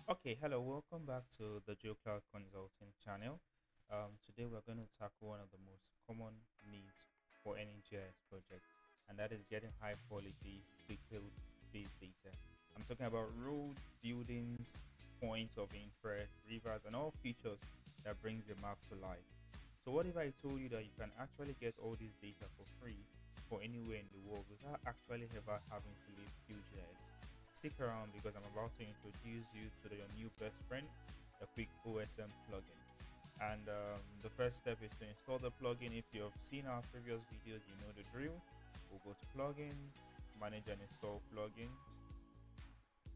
Okay, hello, welcome back to the GeoKloud Consulting channel. Today we're going to tackle one of the most common needs for any GIS project, and that is getting high quality detailed base data. I'm talking about roads, buildings, points of interest, rivers, and all features that brings the map to life. So what if I told you that you can actually get all this data for free for anywhere in the world without actually ever having to leave QGIS? Stick around because I'm about to introduce you to your new best friend, the QuickOSM plugin. And the first step is to install the plugin. If you have seen our previous videos, you know the drill. We'll go to plugins, manage and install plugin.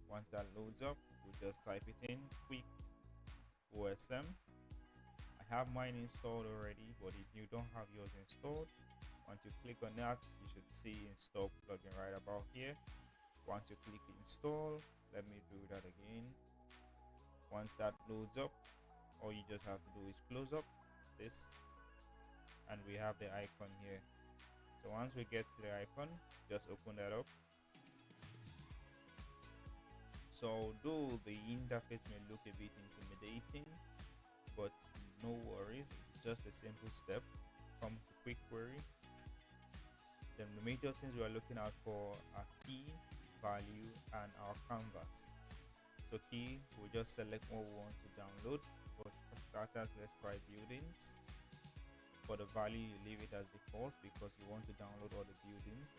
Once that loads up, we'll just type it in, QuickOSM. I have mine installed already, but if you don't have yours installed, once you click on that, you should see install plugin right about here. Once you click install, let me do that again. Once that loads up, all you just have to do is close up this, and we have the icon here. So once we get to the icon, just open that up. So though the interface may look a bit intimidating, but no worries, it's just a simple step. Come to quick query. Then the major things we are looking out for are key, value, and our canvas. So key, we'll just select what we want to download. But for starters, let's try buildings. For the value, you leave it as default because you want to download all the buildings.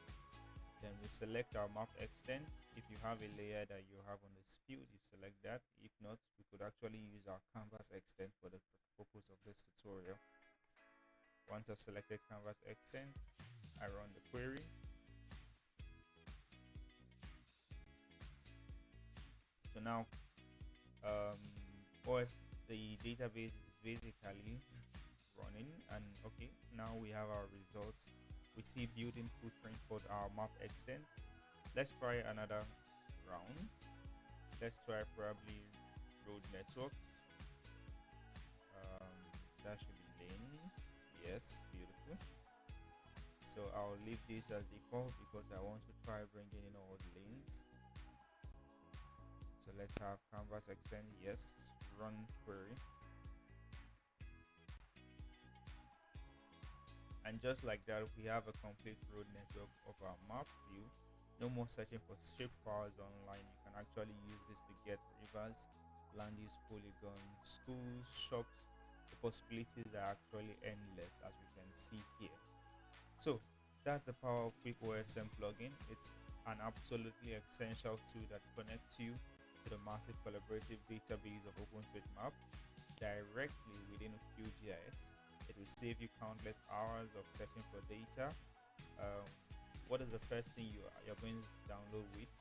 Then we select our map extent. If you have a layer that you have on this field, you select that. If not, we could actually use our canvas extent for the purpose of this tutorial. Once I've selected canvas extent, I run the query. So now the database is basically running, and okay, now we have our results. We see building footprint for our map extent. Let's try another round. Let's try probably road networks. That should be lanes. Yes, beautiful. So I'll leave this as default because I want to try bringing in all the lanes. So let's have canvas extend. Yes, run query. And just like that, we have a complete road network of our map view. No more searching for shape files online. You can actually use this to get rivers, land use polygons, schools, shops. The possibilities are actually endless, as we can see here. So that's the power of QuickOSM plugin. It's an absolutely essential tool that connects you to the massive collaborative database of OpenStreetMap directly within QGIS. It will save you countless hours of searching for data. Um, what is the first thing you're going to download with?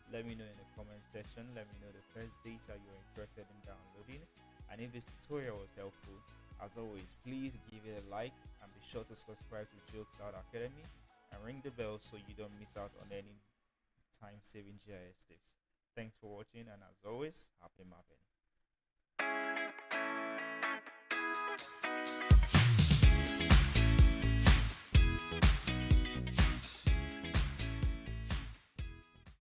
Let me know in the comment section. Let me know the first data you're interested in downloading. And if this tutorial was helpful, as always, please give it a like and be sure to subscribe to GeoKloud Academy and ring the bell so you don't miss out on any time-saving GIS tips. Thanks for watching, and as always, happy mapping.